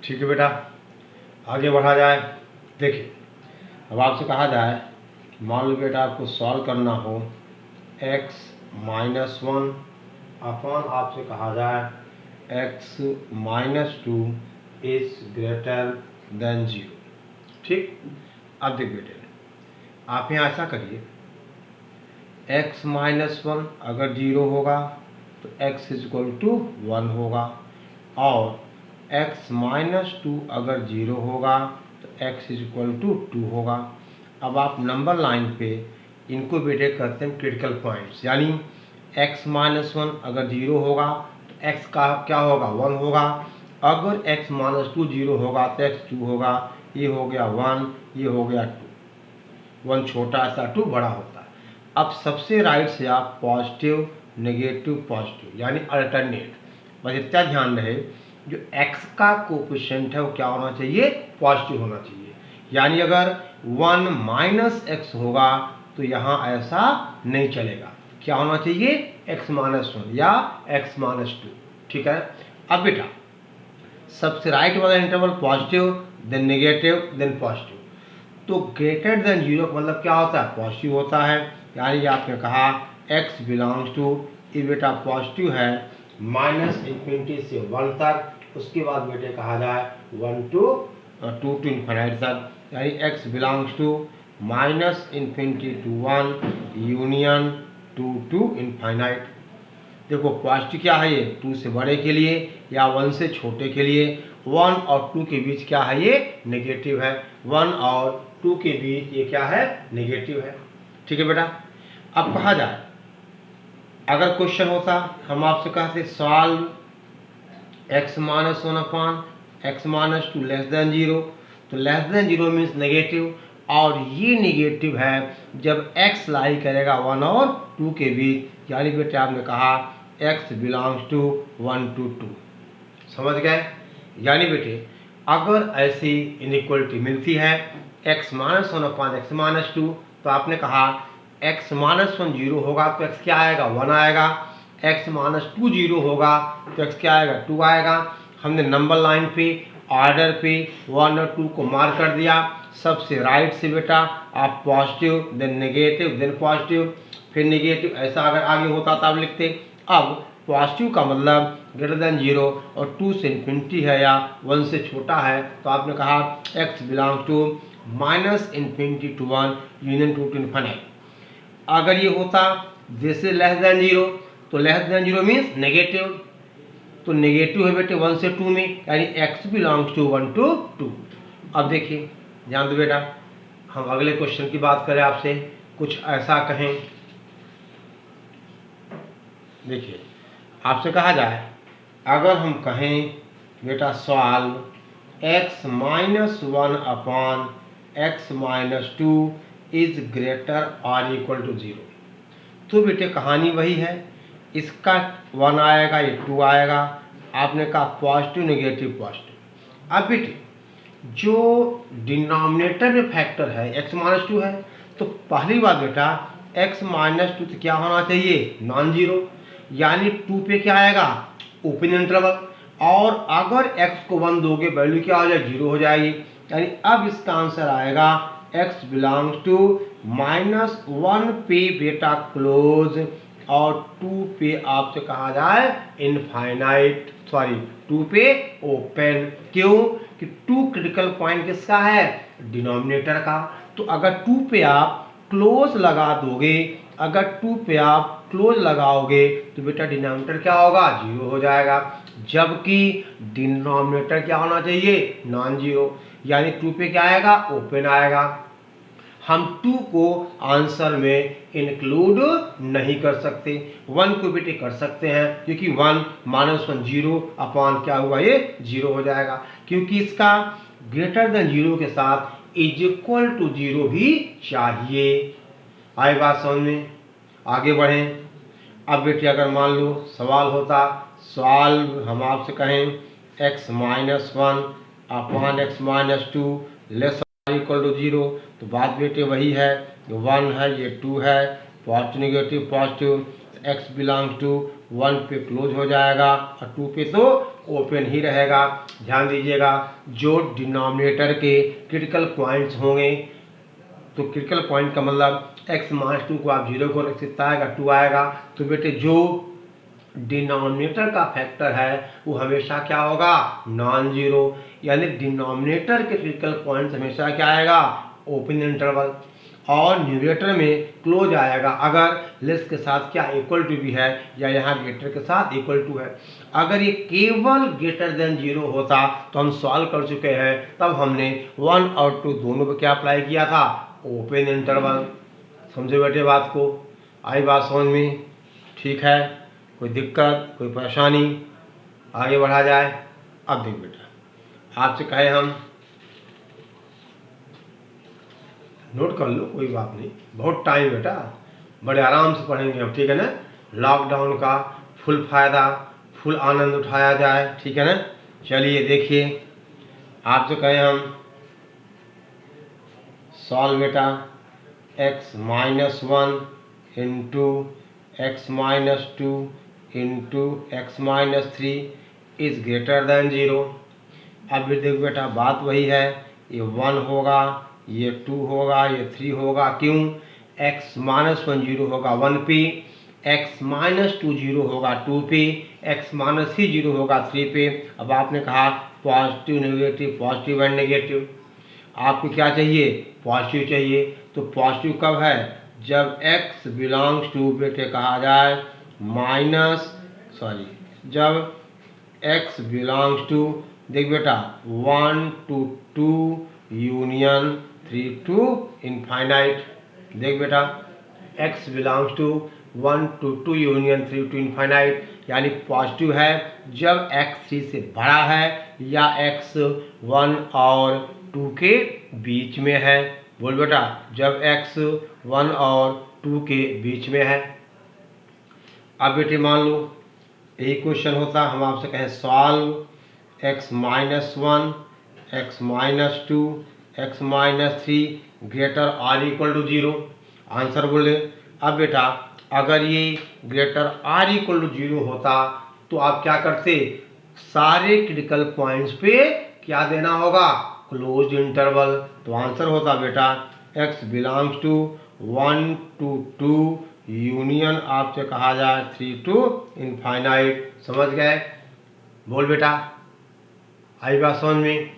ठीक है बेटा, आगे बढ़ा जाए। देखिए, अब आपसे कहा जाए, मान लो बेटा आपको सॉल्व करना हो x माइनस वन अपॉन आपसे कहा जाए x minus two is greater than zero. ठीक, अब देख बेटे, आप यहाँ ऐसा करिए, x माइनस वन अगर जीरो होगा तो x is equal to one होगा, और x माइनस टू अगर जीरो होगा तो x is equal to two होगा। अब आप नंबर लाइन पे इनको बेटे करते हैं क्रिटिकल पॉइंट्स, यानी x माइनस वन अगर जीरो होगा तो x का क्या होगा, वन होगा। अगर x माइनस टू जीरो होगा तो x टू होगा। ये हो गया वन, ये हो गया टू। वन छोटा सा, टू बड़ा होता है। अब सबसे राइट से आप पॉजिटिव नेगेटिव पॉजिटिव यानी अल्टरनेट, बस इतना ध्यान रहे जो x का कोफिशिएंट है वो क्या होना चाहिए, पॉजिटिव होना चाहिए। यानी अगर वन माइनस एक्स होगा तो यहाँ ऐसा नहीं चलेगा, क्या होना चाहिए, x माइनस वन या x माइनस टू। ठीक है, अब बेटा सबसे राइट वाला interval positive, then negative, then positive. तो ग्रेटर देन जीरो का मतलब क्या होता है, पॉजिटिव होता है। यानी आपने कहा x बिलोंग्स टू, ये बेटा पॉजिटिव है माइनस इन्फिनिटी से वन तक, उसके बाद बेटे कहा जाए one to two to infinite तक। यानी x belongs to minus infinity to one union two to infinite. देखो पॉजिटिव क्या है, ये टू से बड़े के लिए या वन से छोटे के लिए। वन और टू के बीच क्या है, ये नेगेटिव है। वन और टू के बीच ये क्या है, नेगेटिव है। ठीक है बेटा, अब कहा जाए, अगर क्वेश्चन होता हम आपसे कहते solve x minus one upon x minus two less than zero, तो less than zero means negative, और ये नेगेटिव है जब x लाई करेगा वन और टू के बीच। यानी बेटे आपने कहा x belongs to one to two. समझ गए? यानी बेटे अगर ऐसी इनइक्वलिटी मिलती है x minus one upon x minus to, तो आपने कहा x माइनस वन जीरो होगा तो x क्या आएगा, वन आएगा। x माइनस टू जीरो होगा तो x क्या आएगा, टू आएगा। हमने नंबर लाइन पे ऑर्डर पे वन और टू को मार्क कर दिया। सबसे राइट से बेटा आप positive, then negative, then positive, फिर नेगेटिव, ऐसा अगर आगे होता तो आप लिखते। अब पॉजिटिव का मतलब ग्रेटर देन जीरो और टू से इन्फिनिटी है या वन से छोटा है, तो आपने कहा x belong to minus infinity to one union two to infinite. अगर ये होता जैसे लेस देन जीरो, तो less than zero means negative, तो नेगेटिव है बेटे वन से टू में, यानी x belongs to one to two. अब देखिए ध्यान दो बेटा, हम अगले क्वेश्चन की बात करें आपसे, कुछ ऐसा कहें। देखिए आपसे कहा जाए, अगर हम कहें बेटा solve x minus one upon x minus two is greater और इक्वल टू जीरो, तो बेटे कहानी वही है, इसका वन आएगा, ये टू आएगा। आपने कहा पॉजिटिव नेगेटिव पॉजिटिव। अब बेटे जो डिनोमिनेटर में फैक्टर है x माइनस टू है, तो पहली बात बेटा x माइनस टू तो क्या होना चाहिए, नॉन जीरो। यानी टू पे क्या आएगा, ओपन इंटरवल, और अगर x को वन दोगे वैल्यू क्या हो जाएगी, जीरो हो जाएगी। यानी अब इसका आंसर आएगा x belongs to minus one पे बेटा क्लोज, और टू पे आपसे कहा जाए इनफाइनाइट, सॉरी टू पे ओपन। क्यों कि टू क्रिटिकल पॉइंट किसका है, डिनोमिनेटर का। तो अगर टू पे आप क्लोज लगा दोगे, अगर टू पे आप क्लोज लगाओगे तो बेटा डिनोमिनेटर क्या होगा, जीरो हो जाएगा, जबकि डिनोमिनेटर क्या होना चाहिए, नॉन जीरो। यानी टू पे क्या आएगा, ओपन आएगा। हम टू को आंसर में इंक्लूड नहीं कर सकते, वन को बेटे कर सकते हैं, क्योंकि one minus one zero upon क्या हुआ, ये जीरो हो जाएगा, क्योंकि इसका ग्रेटर देन जीरो के साथ इज इक्वल टू जीरो भी चाहिए। आई बात समझ में? आगे बढ़ें। अब बेटे अगर मान लो सवाल होता सॉल्व, हम आपसे कहें x minus one upon x minus two less equal to zero, तो बात बेटे वही है, वन है, ये टू है, positive negative positive, x belongs to 1 पे क्लोज हो जाएगा और 2 पे तो ओपन ही रहेगा। ध्यान दीजिएगा, जो डिनोमिनेटर के क्रिटिकल पॉइंट्स होंगे, तो क्रिटिकल पॉइंट का मतलब x - 2 को आप 0 को रख सकता है, 2 आएगा। तो बेटे जो डिनोमिनेटर का फैक्टर है वो हमेशा क्या होगा, नॉन जीरो। यानी डिनोमिनेटर के क्रिटिकल पॉइंट्स हमेशा क्या आएगा, ओपन इंटरवल। और न्यूमरेटर में क्लोज आएगा अगर लेस के साथ क्या इक्वल टू भी है, या यहाँ ग्रेटर के साथ इक्वल टू है। अगर ये केवल ग्रेटर देन 0 होता तो हम सॉल्व कर चुके हैं, तब हमने 1 और 2 दोनों पे क्या अप्लाई किया था, ओपन इंटरवल। समझे बेटे बात को, आई बात समझ में? ठीक है, कोई दिक्कत, कोई परेशानी? आगे बढ़ा जाए। अब देख बेटा, आपसे कहे हम नोट कर लो, कोई बात नहीं, बहुत टाइम बेटा, बड़े आराम से पढ़ेंगे हम, ठीक है ना। लॉकडाउन का फुल फायदा, फुल आनंद उठाया जाए, ठीक है ना। चलिए देखिए, आपसे कहें हम सॉल्व बेटा x - 1 into x - 2 into x - 3 is greater than 0। अब भी देखो बेटा, बात वही है, ये 1 होगा, ये 2 होगा, ये 3 होगा। क्यों? x - 1 0 होगा 1 पे, x - 2 0 होगा 2 पे, x - 3 0 होगा 3 पे। अब आपने कहा positive negative, positive and negative, आपको क्या चाहिए, पॉजिटिव चाहिए। तो पॉजिटिव कब है, जब x बिलोंग्स टू बेटे कहा जाए जब x बिलोंग्स टू, देख बेटा 1 to 2 यूनियन 3 to इनफाइनाइट। देख बेटा, x belongs to 1 to 2 union 3 to infinite, यानी पॉजिटिव है जब x 3 से बड़ा है या x 1 और 2 के बीच में है। बोल बेटा, जब x 1 और 2 के बीच में है। अब बेटे मान लो यही क्वेश्चन होता, हम आपसे कहें solve x - 1 x - 2 x - 3 greater or equal to 0। Answer बोले। अब बेटा अगर ये ग्रेटर आर इक्वल टू 0 होता तो आप क्या करते, सारे क्रिटिकल पॉइंट्स पे क्या देना होगा, क्लोज्ड इंटरवल। तो आंसर होता बेटा x belongs to 1 to 2 union आपसे कहा जाए 3 to इनफाइनाइट। समझ गए? बोल बेटा, आई बात समझ में?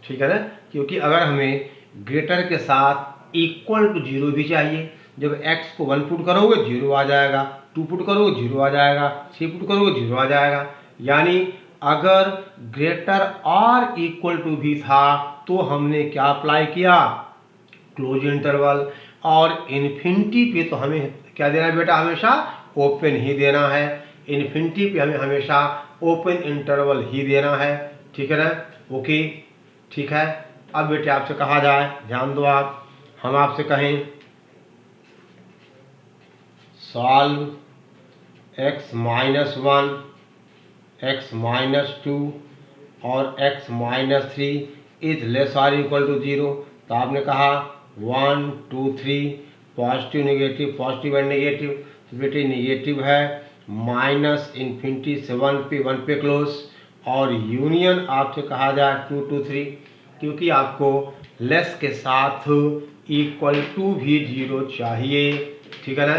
ठीक है ना, क्योंकि अगर हमें ग्रेटर के साथ इक्वल टू 0 भी चाहिए, जब x को 1 पुट करोगे 0 आ जाएगा, 2 पुट करोगे 0 आ जाएगा, 3 पुट करोगे 0 आ जाएगा। यानी अगर ग्रेटर और इक्वल टू भी था तो हमने क्या अप्लाई किया, क्लोज इंटरवल। और इन्फिनिटी पे तो हमें क्या देना है बेटा, हमेशा ओपन ही देना है। इन्फिनिटी पे हमें हमेशा ओपन इंटरवल ही देना है, ठीक है ना। ओके, ठीक है। अब बेटे आपसे कहा जाए, ध्यान दो आप, हम आपसे कहें सॉल्व x - 1 x - 2 और x - 3 इज लेस और इक्वल टू 0। तो आपने कहा 1 2 3 positive negative, positive and negative. तो बेटे नेगेटिव है -इन्फिनिटी से 1 पे क्लोज, और यूनियन आपसे कहा जाए 2 to 3, क्योंकि आपको लेस के साथ इक्वल टू भी 0 चाहिए, ठीक है ना।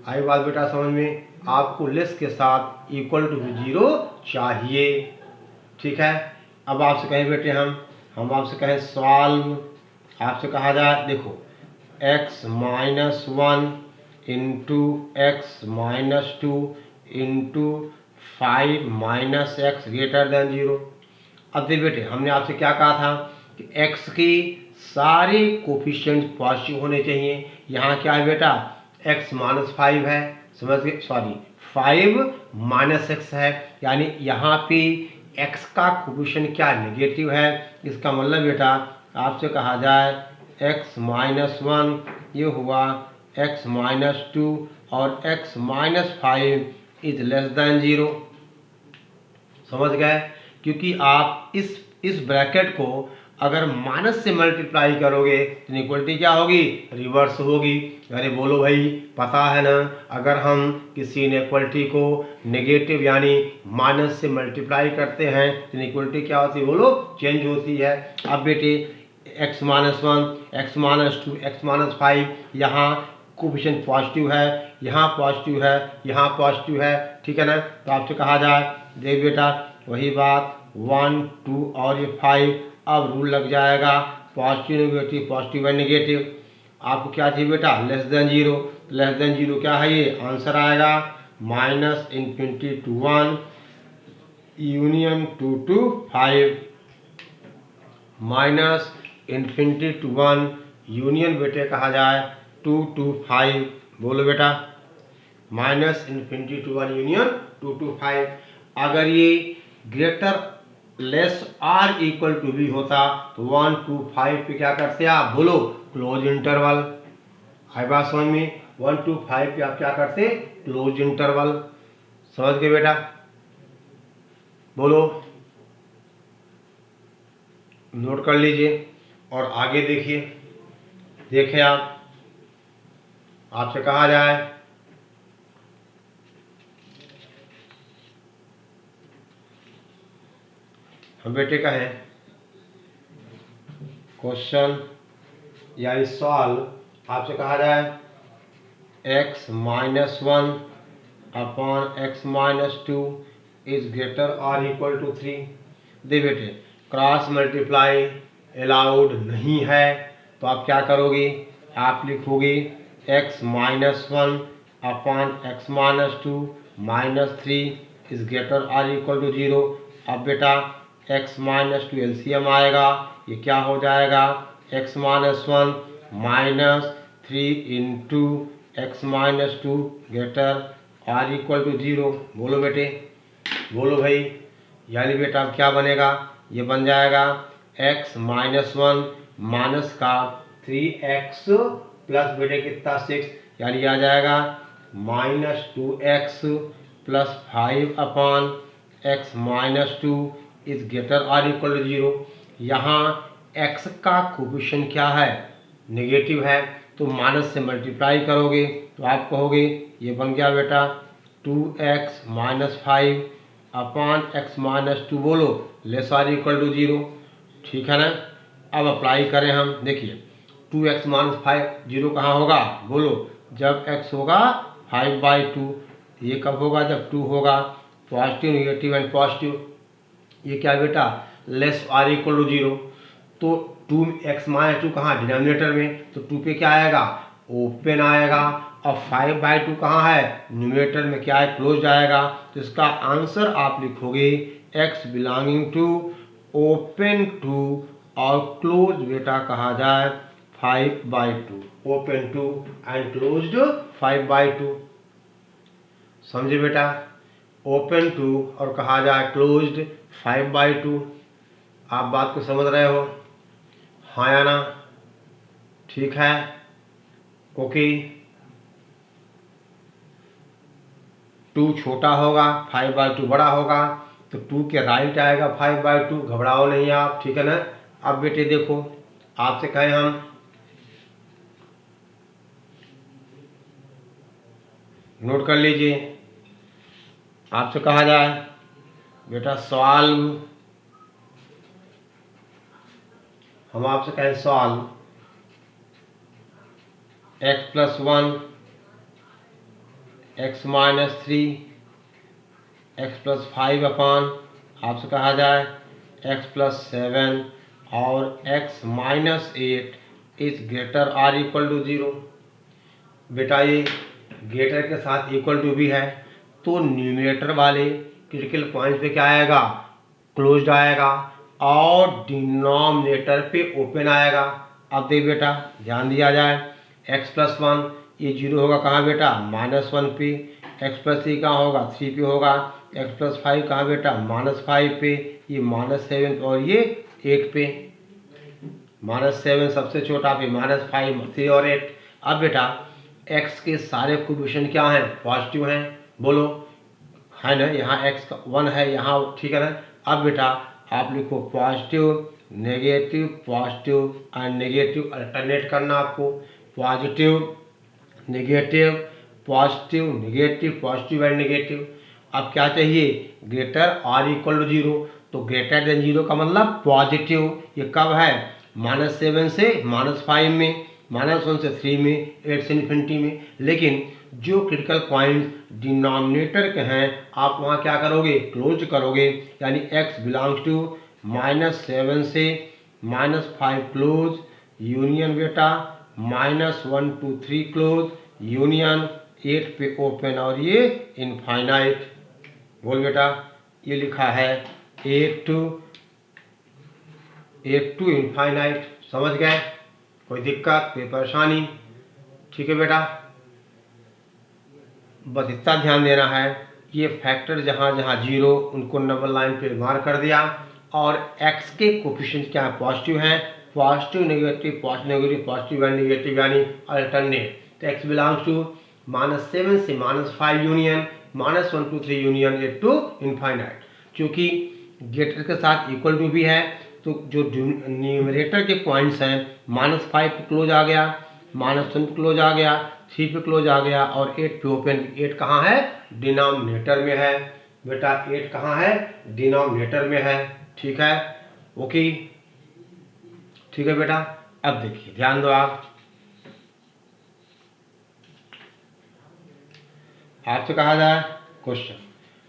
आई बात बेटा समझ में, आपको लेस के साथ इक्वल टू भी 0 चाहिए, ठीक है। अब आपसे कहें बेटे, हम आपसे कहें सॉल्व, आपसे कहा जाए देखो x - 1 into x - 2 into 5 - x greater than 0। अब देखिए बेटे, हमने आपसे क्या कहा था कि x के सारे कोफिशिएंट पॉजिटिव होने चाहिए। यहाँ क्या है बेटा, x - 5 है, समझ गए, 5 - x है, यानी यहाँ पे x का कोफिशिएंट क्या नेगेटिव है। इसका मतलब बेटा आपसे कहा जाए x - 1 ये हुआ x - 2 और x - 5 इज लेस देन 0। समझ गए? क्योंकि आप इस ब्रैकेट को अगर माइनस से मल्टीप्लाई करोगे तो इक्वलिटी क्या होगी, रिवर्स होगी। अरे बोलो भाई, पता है ना, अगर हम किसी इक्वलिटी को नेगेटिव यानी माइनस से मल्टीप्लाई करते हैं तो इक्वलिटी क्या होती है, बोलो, चेंज होती है। अब बेटे x minus 1, x minus 2, x minus 5, यहाँ कोफिशिएंट पॉजिटिव है, यहाँ पॉजिटिव है, यहाँ पॉजिटिव है, ठीक है ना। तो आपसे कहा जाए, देख बेटा वही बात 1, 2 और ये 5, अब रूल लग जाएगा positive negative, positive and negative. आपको क्या चाहिए बेटा, less than zero. Less than zero क्या है, ये आंसर आएगा minus infinity to 1 union 2 to 5, minus infinity to 1 union बेटे कहा जाए 2 to 5। बोलो बेटा, minus infinity to 1 union 2 to 5। अगर ये greater less or equal to be होता तो 1 to 5 पे क्या करते आप, बोलो, क्लोज इंटरवल। है बात समझ में, 1 to 5 पे आप क्या करते, क्लोज इंटरवल। समझ गए बेटा, बोलो, नोट कर लीजिए और आगे देखिए। देखें आप, आपसे कहा जाए हम बेटे कहें क्वेश्चन या सवाल, आपसे कहा जाए x minus 1 upon x minus 2 is greater और इक्वल टू 3। दे बेटे क्रॉस मल्टीप्लाई अलाउड नहीं है, तो आप क्या करोगे, आप लिखोगे x minus 1 upon x minus 2 minus 3 is greater और इक्वल टू 0। अब बेटा x माइनस 2 एलसीएम आएगा, ये क्या हो जाएगा, x minus 1 minus 3 into x minus 2 greater और इक्वल टू 0। बोलो बेटे, बोलो भाई, यानी बेटा अब क्या बनेगा, ये बन जाएगा x माइनस 1 माइनस का 3x प्लस बेटे कितना 6, यानी आ जाएगा minus 2x plus 5 upon x minus 2 is greater और इक्वल टू 0। यहाँ x का कोफिशिएंट क्या है, नेगेटिव है, तो माइनस से मल्टीप्लाई करोगे तो आप कहोगे ये बन गया बेटा 2x minus 5 upon x minus 2, बोलो, लेस और इक्वल टू 0। ठीक है ना। अब अप्लाई करें हम, देखिए 2x माइनस 5 जीरो कहाँ होगा, बोलो, जब x होगा 5/2। ये कब होगा, जब 2 होगा। पॉजिटिव नेगेटिव एंड पॉजिटिव, ये क्या बेटा, लेस और इक्वल टू 0। तो 2x माइनस 2 कहाँ, डिनोमिनेटर में, तो 2 पे क्या आएगा, ओपन आएगा। और 5/2 कहाँ है, न्यूमरेटर में क्या है, क्लोज आएगा। तो इसका आंसर आप लिखोगे x belonging to open two और क्लोज बेटा कहा जाए 5/2, ओपन टू एंड क्लोज्ड 5/2। समझे बेटा, ओपन टू और कहा जाए क्लोज्ड 5/2। आप बात को समझ रहे हो, हाँ या ना, ठीक है, ओके। 2 छोटा होगा, 5/2 बड़ा होगा, तो 2 के राइट आएगा 5/2, घबराओ नहीं आप, ठीक है ना। अब बेटे देखो, आपसे कहें हम नोट कर लीजिए, आपसे कहा जाए बेटा सॉल्व, हम आपसे कहें solve x plus 1 x minus 3 x plus 5 upon, आपसे कहा जाए x प्लस 7 और x माइनस 8 इज ग्रेटर और इक्वल टू 0। बेटा ये ग्रेटर के साथ इक्वल टू भी है, तो न्यूमरेटर वाले क्रिटिकल पॉइंट पे क्या आएगा, क्लोज्ड आएगा, और डिनोमिनेटर पे ओपन आएगा। अब देख बेटा, ध्यान दिया जाए, x प्लस 1 ये 0 होगा कहाँ बेटा, -1 पे, x प्लस 3 कहाँ होगा, 3 पे होगा, x प्लस 5 कहाँ बेटा, -5 पे, ये -7 और ये 8 पे, -7 सबसे छोटा पे, -5, 3 और 8। अब बेटा x के सारे कोफिशिएंट क्या हैं, पॉजिटिव हैं, बोलो, है ना, यहाँ x का 1 है यहाँ, ठीक है ना। अब बेटा आप लिखो positive negative positive and negative, alternate करना आपको, positive negative positive and negative. अब क्या चाहिए, ग्रेटर और इक्वल टू जीरो। तो ग्रेटर देन जीरो का मतलब पॉजिटिव। ये कब है, -7 से -5 में, -1 से 3 में, 8 से इन्फिनिटी में। लेकिन जो क्रिटिकल पॉइंट डिनोमिनेटर के हैं आप वहाँ क्या करोगे, क्लोज करोगे, यानी x बिलोंग्स टू -7 से -5 क्लोज, यूनियन बेटा -1 to 3 क्लोज, यूनियन 8 पे ओपन और ये इनफाइनाइट। बोल बेटा, ये लिखा है 8 to इनफाइनाइट। समझ गए, कोई दिक्कत कोई परेशानी? ठीक है बेटा, बस इतना ध्यान देना है, ये फैक्टर जहाँ जहाँ जीरो उनको डबल लाइन पे मार्क कर दिया, और x के कोफिशिएंट क्या है, पॉजिटिव हैं, पॉजिटिव पॉजिटिव एंड नेगेटिव यानी अल्टरनेट। तो x बिलोंग्स टू -7 से -5 union, -1 to 3 union 8 to infinite. क्योंकि ग्रेटर के साथ इक्वल टू भी है, तो जो न्यूमरेटर के पॉइंट्स हैं -5 पे क्लोज आ गया, -1 पे क्लोज आ गया, 3 पे क्लोज आ गया, और 8 पे ओपन। 8 कहाँ है, डिनोमिनेटर में है बेटा, 8 कहाँ है, डिनोमिनेटर में है। ठीक है, ओके, ठीक है बेटा। अब देखिए, ध्यान दो आप, आपसे कहा जाए क्वेश्चन,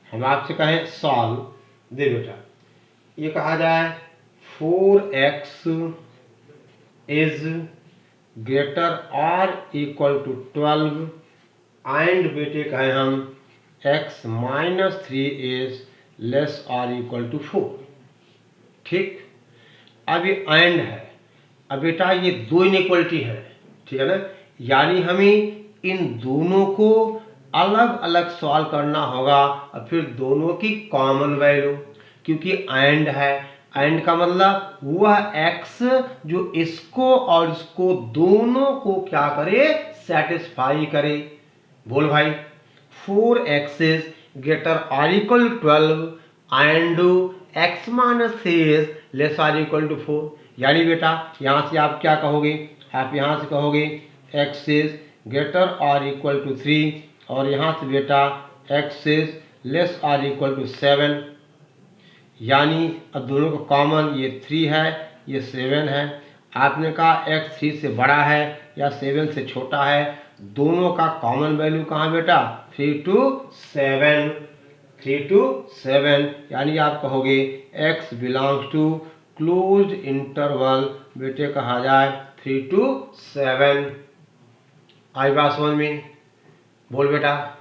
हम आपसे कहें सॉल्व, दे बेटा, ये कहा जाए 4x इज ग्रेटर और इक्वल टू 12 एंड बेटे कहें हम x -3 इज लेस और इक्वल टू 4। ठीक, अब ये एंड है, अब बेटा ये दो इनइक्वलिटी है, ठीक है ना, यानी हमें इन दोनों को अलग अलग सॉल्व करना होगा, और फिर दोनों की कॉमन वैल्यू, क्योंकि एंड है, एंड का मतलब वह x जो इसको और इसको दोनों को क्या करे, सेटिस्फाई करे। बोल भाई, 4x इज ग्रेटर और equal 12 and x -3 is less और इक्वल टू 4। यानी बेटा यहाँ से आप क्या कहोगे, आप यहाँ से कहोगे x इज ग्रेटर और इक्वल टू 3, और यहाँ से बेटा x इज लेस और इक्वल टू 7। यानी अब दोनों का कॉमन, ये 3 है ये 7 है। आपने कहा x 3 से बड़ा है या 7 से छोटा है, दोनों का कॉमन वैल्यू कहाँ बेटा, 3 to 7, यानी आप कहोगे x belongs to closed interval, बेटे कहा जाए 3 to 7। आई बात समझ में? बोल बेटा,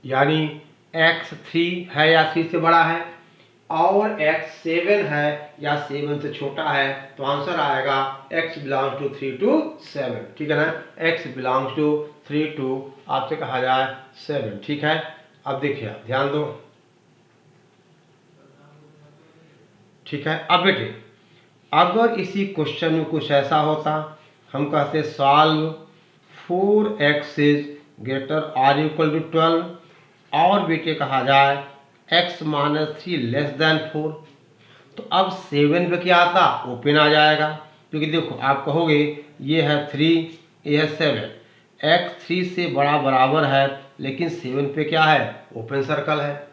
यानी x 3 है या 3 से बड़ा है, और x 7 है या 7 से छोटा है, तो आंसर आएगा x बिलोंग्स टू 3 to 7। ठीक है ना, x बिलोंग्स टू 3 to आपसे कहा जाए 7। ठीक है, अब देखिए आप ध्यान दो। ठीक है, अब बेटे अगर इसी क्वेश्चन में कुछ ऐसा होता, हम कहते सॉल्व 4x इज ग्रेटर और इक्वल टू 12, और बेटे कहा जाए x -3 लेस देन 4, तो अब 7 पे क्या आता, ओपन आ जाएगा, क्योंकि देखो आप कहोगे ये है 3 ये है 7, x 3 से बड़ा बराबर है, लेकिन 7 पे क्या है, ओपन सर्कल है,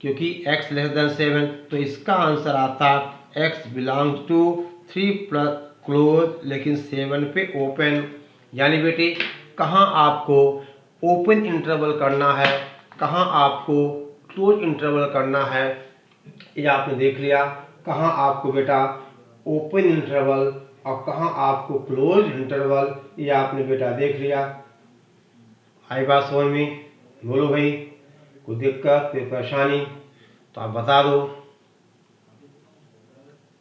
क्योंकि x लेस देन 7, तो इसका आंसर आता x belongs to 3 plus close, लेकिन 7 पे ओपन। यानी बेटे कहाँ आपको ओपन इंटरवल करना है, कहाँ आपको क्लोज इंटरवल करना है, ये आपने देख लिया। कहाँ आपको बेटा ओपन इंटरवल और कहाँ आपको क्लोज इंटरवल, ये आपने बेटा देख लिया। आई बात समझ में? बोलो भाई, कोई दिक्कत कोई परेशानी तो आप बता दो।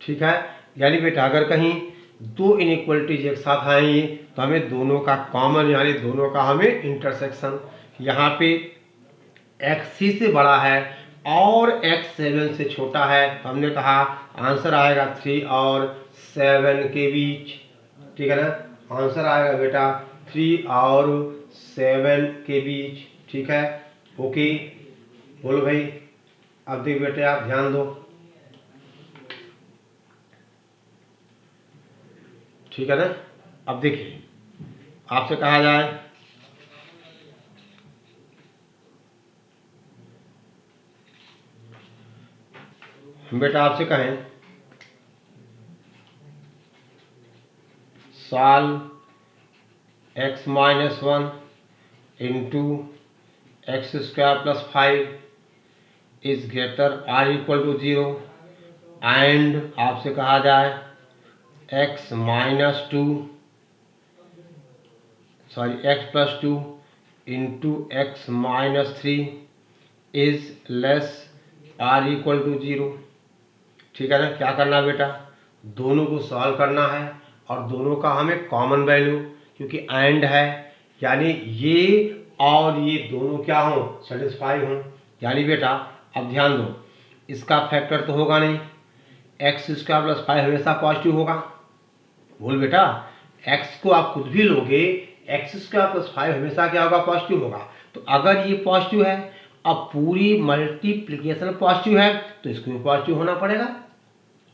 ठीक है, यानी बेटा अगर कहीं दो इनइक्वलिटीज एक साथ आएंगी तो हमें दोनों का कॉमन, यानी दोनों का हमें इंटरसेक्शन, यहाँ पे x 3 से बड़ा है और x 7 से छोटा है, तो हमने कहा आंसर आएगा 3 और 7 के बीच। ठीक है ना, आंसर आएगा बेटा 3 और 7 के बीच। ठीक है, ओके, बोलो भाई। अब देख बेटे आप ध्यान दो, ठीक है ना। अब देखिए आपसे कहा जाए बेटा, आपसे कहें solve x minus 1 into x square plus 5 is greater or equal to 0 and आपसे कहा जाए x minus 2 x plus 2 into x minus 3 is less or equal to 0। ठीक है ना। क्या करना बेटा, दोनों को सॉल्व करना है और दोनों का हमें कॉमन वैल्यू, क्योंकि एंड है यानी ये और ये दोनों क्या हों, सेटिस्फाई हों। यानी बेटा अब ध्यान दो, इसका फैक्टर तो होगा नहीं, एक्स स्क्वायर प्लस 5 हमेशा पॉजिटिव होगा। बोल बेटा, एक्स को आप खुद भी लोगे, एक्स स्क्वायर प्लस 5 हमेशा क्या होगा, पॉजिटिव होगा। तो अगर ये पॉजिटिव है, अब पूरी मल्टीप्लिकेशन पॉजिटिव है, तो इसको भी पॉजिटिव होना पड़ेगा।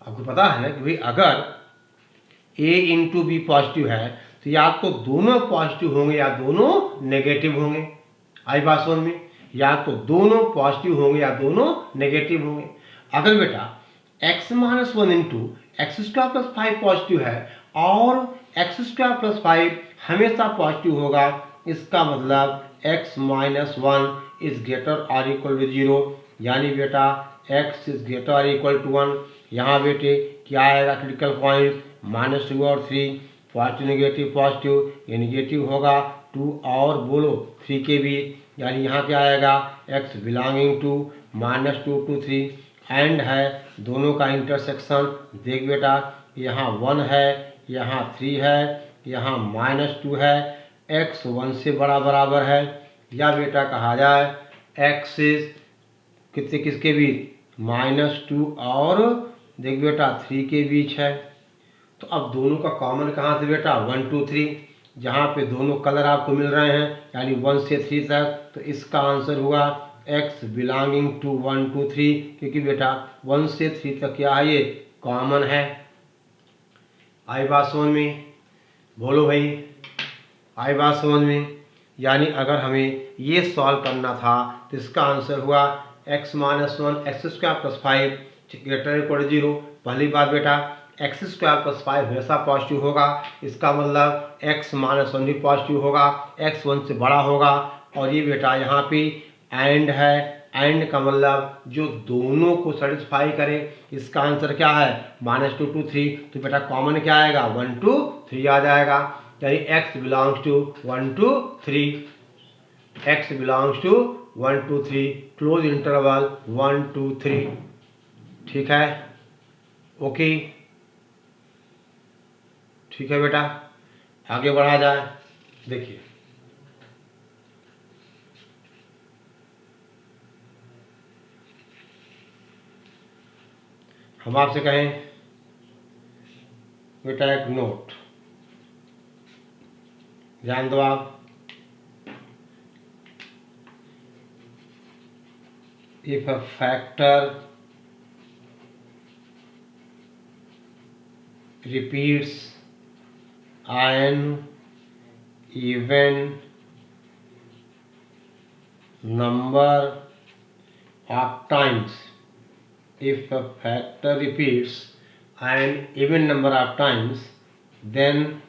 आपको पता है ना कि भाई अगर a इंटू बी पॉजिटिव है तो या तो दोनों पॉजिटिव होंगे या दोनों नेगेटिव होंगे। आई बात समझ में, या तो दोनों पॉजिटिव होंगे या दोनों नेगेटिव होंगे। अगर बेटा x minus 1 into x square plus 5 positive है और एक्स स्क्वायर प्लस 5 हमेशा पॉजिटिव होगा, इसका मतलब x माइनस 1 इज ग्रेटर और इक्वल टू 0। यानी बेटा x इज ग्रेटर और इक्वल टू 1। यहाँ बेटे क्या आएगा क्रिटिकल पॉइंट, -2 और 3, पॉजिटिव नेगेटिव पॉजिटिव, ये नेगेटिव होगा 2 और बोलो 3 के बीच, यानी यहाँ क्या आएगा x belonging to -2 to 3 and है दोनों का इंटरसेक्शन। देख बेटा यहाँ 1 है, यहाँ 3 है, यहाँ -2 है, x 1 से बड़ा बराबर है, या बेटा कहा जाए x इज कितने किसके बीच, -2 और देख बेटा 3 के बीच है। तो अब दोनों का कॉमन कहाँ से बेटा, 1 2 3, जहाँ पे दोनों कलर आपको मिल रहे हैं यानी 1 से 3 तक, तो इसका आंसर हुआ x बिलोंगिंग टू 1 2 3, क्योंकि बेटा 1 से 3 तक क्या है, ये कॉमन है। आई बात समझ में, बोलो भाई आई बात समझ में। यानी अगर हमें ये सॉल्व करना था तो इसका आंसर हुआ x minus 1 x square plus 5 greater equal to 0। पहली बात बेटा एक्स स्क्वायर प्लस 5 हमेशा पॉजिटिव होगा, इसका मतलब x माइनस 1 भी पॉजिटिव होगा, x 1 से बड़ा होगा। और ये बेटा यहाँ पे एंड है, एंड का मतलब जो दोनों को सेटिस्फाई करे, इसका आंसर क्या है -2 to 3। तो बेटा कॉमन क्या आएगा, 1 2 3 आ जाएगा, यानी x belongs to 1 2 3, x belongs to 1 2 3, close interval 1 2 3। ठीक है, ओके, ठीक है बेटा, आगे बढ़ा जाए। देखिए हम आपसे कहें बेटा एक नोट ध्यान दो आप, if a factor repeats an even number of times, if a factor repeats an even number of times, then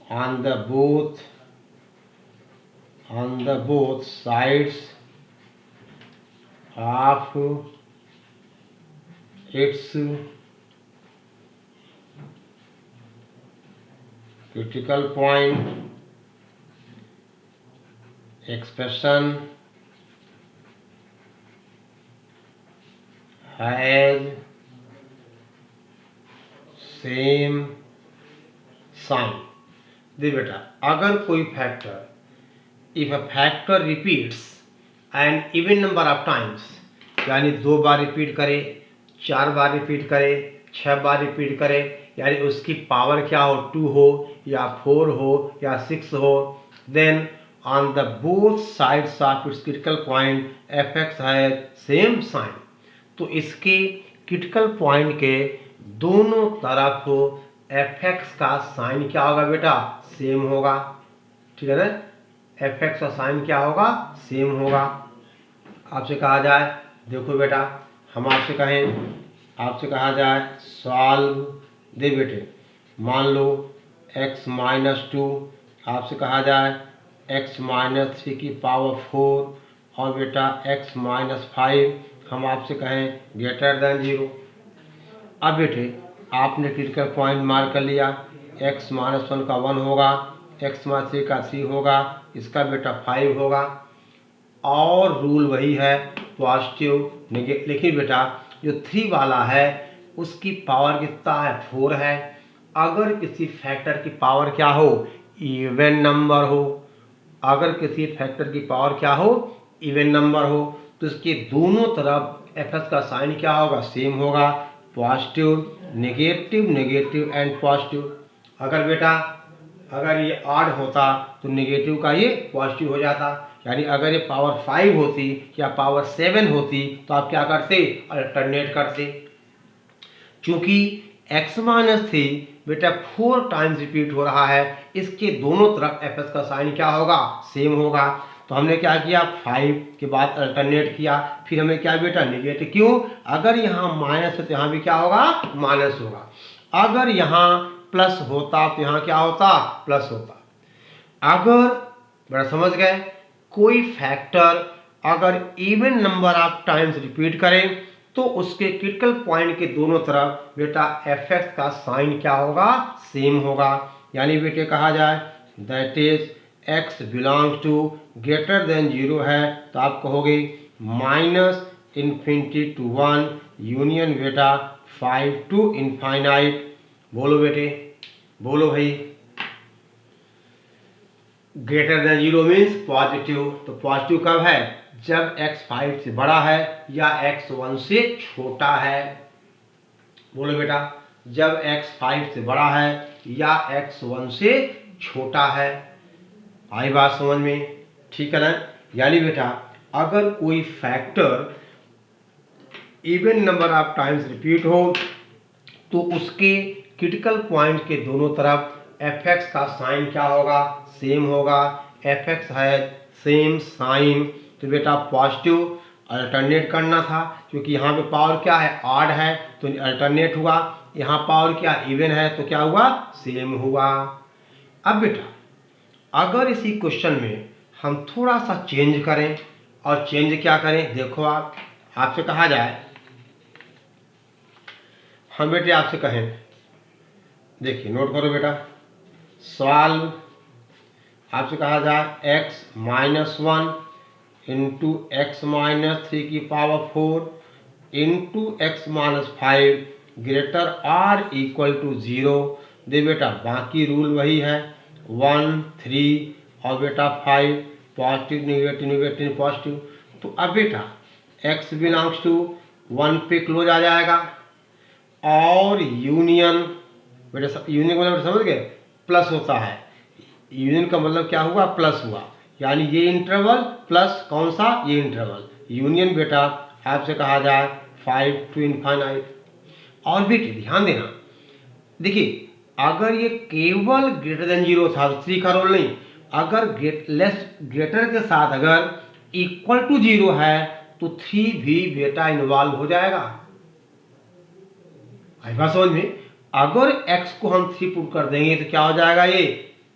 on the both sides of its critical point expression has same sign। देख बेटा अगर कोई factor, if a factor repeats and even number of times, यानी 2 बार repeat करे, 4 बार repeat करे, 6 बार repeat करे, यानी उसकी पावर क्या हो, 2 हो या 4 हो या 6 हो, then on the both sides of its critical point f x है सेम साइन। तो इसके क्रिटिकल पॉइंट के दोनों तरफ एफ एक्स का साइन क्या होगा बेटा, सेम होगा, ठीक है ना। एफ एक्स का साइन क्या होगा, सेम होगा। आपसे कहा जाए, देखो बेटा हम आपसे कहें, आपसे कहा जाए सॉल्व, दे बेटे मान लो x माइनस टू, आपसे कहा जाए x माइनस थ्री की पावर 4 और बेटा x माइनस 5 हम आपसे कहें ग्रेटर देन 0। अब बेटे आपने क्रिटिकल पॉइंट मार्क कर लिया, x माइनस 1 का 1 होगा, x माइनस 3 का 3 होगा, इसका बेटा 5 होगा। और रूल वही है पॉजिटिव नेगेटिव, लेकिन बेटा जो 3 वाला है उसकी पावर कितना है, 4 है। अगर किसी फैक्टर की पावर क्या हो, इवन नंबर हो, अगर किसी फैक्टर की पावर क्या हो, इवन नंबर हो, तो इसके दोनों तरफ एफ का साइन क्या होगा, सेम होगा, positive negative negative and positive. अगर बेटा अगर ये ऑड होता तो नेगेटिव का ये पॉजिटिव हो जाता, यानी अगर ये पावर 5 होती या पावर 7 होती तो आप क्या करते, अल्टरनेट करते। क्योंकि x माइनस थ्री बेटा 4 टाइम्स रिपीट हो रहा है, इसके दोनों तरफ एफ का साइन क्या होगा, सेम होगा। तो हमने क्या किया, 5 के बाद अल्टरनेट किया, फिर हमें क्या बेटा निगेटिव, क्यों, अगर यहाँ माइनस है तो यहाँ भी क्या होगा, माइनस होगा। अगर यहाँ प्लस होता तो यहाँ क्या होता, प्लस होता। अगर बड़ा समझ गए, कोई फैक्टर अगर even number of times repeat करें तो उसके क्रिटिकल पॉइंट के दोनों तरफ बेटा एफ एक्स का साइन क्या होगा, सेम होगा। यानी बेटे कहा जाए that is x belongs to greater than 0 है तो आप कहोगे माइनस इन्फिनिटी टू 1 यूनियन बेटा 5 टू इनफाइनाइट। बोलो बेटे, बोलो भाई। ग्रेटर देन 0 मीन्स पॉजिटिव, तो पॉजिटिव कब है, जब x 5 से बड़ा है या x 1 से छोटा है। बोलो बेटा, जब x 5 से बड़ा है या x 1 से छोटा है। आई बात समझ में, ठीक है ना। यानी बेटा अगर कोई factor even number of times repeat हो तो उसके क्रिटिकल पॉइंट के दोनों तरफ एफ एक्स का साइन क्या होगा, सेम होगा। एफ एक्स है सेम साइन, तो बेटा पॉजिटिव अल्टरनेट करना था, क्योंकि यहाँ पे पावर क्या है, ऑड है, तो अल्टरनेट हुआ। यहाँ पावर क्या इवन है तो क्या हुआ, सेम हुआ। अब बेटा अगर इसी क्वेश्चन में हम थोड़ा सा चेंज करें, और चेंज क्या करें, देखो आप, आपसे कहा जाए, हम बेटे आपसे कहें, देखिए नोट करो बेटा, सॉल्व, आपसे कहा जाए x minus 1 into x minus 3 की power 4 into x minus 5 greater or equal to 0। दे बेटा बाकी रूल वही है, 1 3 और बेटा 5, पॉजिटिव नेगेटिव नेगेटिव पॉजिटिव। तो अब बेटा x बिलोंग्स टू 1 पे क्लोज आ जाएगा, और यूनियन बेटा, यूनियन का मतलब समझ गए, प्लस होता है, यूनियन का मतलब क्या हुआ, प्लस हुआ, यानी ये इंटरवल प्लस कौन सा, ये इंटरवल, यूनियन बेटा आपसे कहा जाए 5 टू इनफाइनाइट। और बेटे ध्यान देना, देखिए अगर ये केवल ग्रेटर देन 0 था तो 3 का रोल नहीं, अगर ग्रेटर के साथ अगर इक्वल टू 0 है तो 3 भी बेटा इन्वॉल्व हो जाएगा। आई बात समझ में, अगर x को हम 3 पुट कर देंगे तो क्या हो जाएगा, ये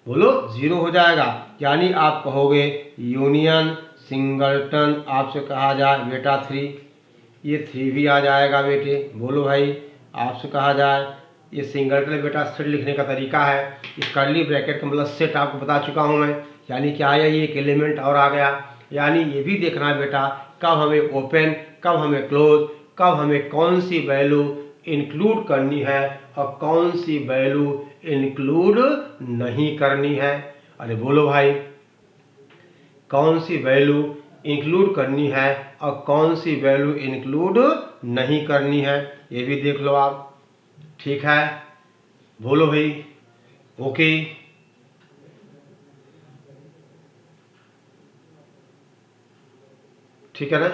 बोलो 0 हो जाएगा। यानी आप कहोगे यूनियन सिंगलटन, आपसे कहा जाए बेटा 3, ये 3 भी आ जाएगा बेटे। बोलो भाई, आपसे कहा जाए ये सिंगलटन बेटा सेट लिखने का तरीका है, इस कर्ली ब्रैकेट का मतलब सेट आपको बता चुका हूँ मैं, यानी क्या आया, ये एक एलिमेंट और आ गया। यानी ये भी देखना है बेटा कब हमें ओपन, कब हमें क्लोज, कब हमें कौन सी वैल्यू इंक्लूड करनी है और कौन सी वैल्यू इंक्लूड नहीं करनी है। अरे बोलो भाई, कौन सी वैल्यू इंक्लूड करनी है और कौन सी वैल्यू इंक्लूड नहीं करनी है, ये भी देख लो आप, ठीक है। बोलो भाई, ओके। ठीक है ना।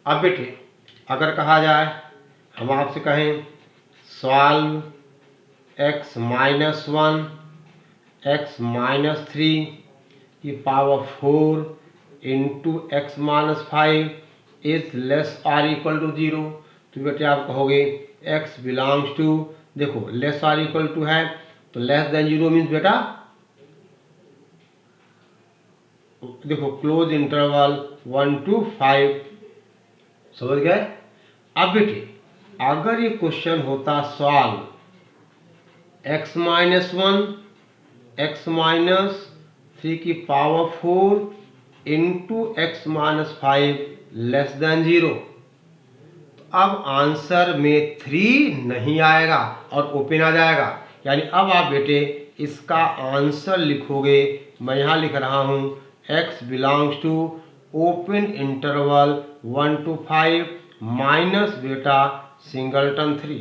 अब बेटे अगर कहा जाए, हम आपसे कहें solve, x minus 1 x minus 3 की power 4 into x minus 5 is less or equal to 0। तो बेटे आप कहोगे x बिलोंग्स टू, देखो लेस आर इक्वल टू है तो लेस देन 0 मीन्स बेटा देखो क्लोज इंटरवल 1 to 5, समझ गए। अब बेटे अगर ये क्वेश्चन होता solve x minus 1 x minus 3 की power 4 into x minus 5 less than 0, तो अब आंसर में 3 नहीं आएगा और ओपन आ जाएगा। यानी अब आप बेटे इसका आंसर लिखोगे, मैं यहाँ लिख रहा हूँ x belongs to open interval 1 to 5 minus बेटा सिंगलटन 3।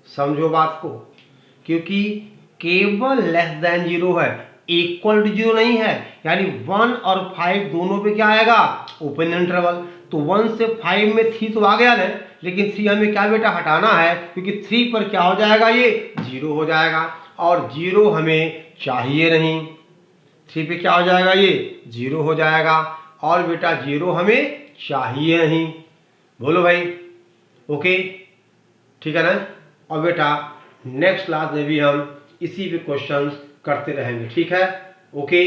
समझो बात को, क्योंकि केवल लेस देन 0 है, इक्वल टू 0 नहीं है। यानी 1 और 5 दोनों पे क्या आएगा, ओपन इंटरवल। तो 1 से 5 में 3 तो आ गया ना, लेकिन 3 हमें क्या बेटा हटाना है, क्योंकि 3 पर क्या हो जाएगा, ये 0 हो जाएगा और 0 हमें चाहिए नहीं। 3 पे क्या हो जाएगा, ये 0 हो जाएगा और बेटा 0 हमें चाहिए नहीं। बोलो भाई, ओके ठीक है ना। और बेटा नेक्स्ट क्लास में भी हम इसी पे क्वेश्चंस करते रहेंगे, ठीक है, ओके।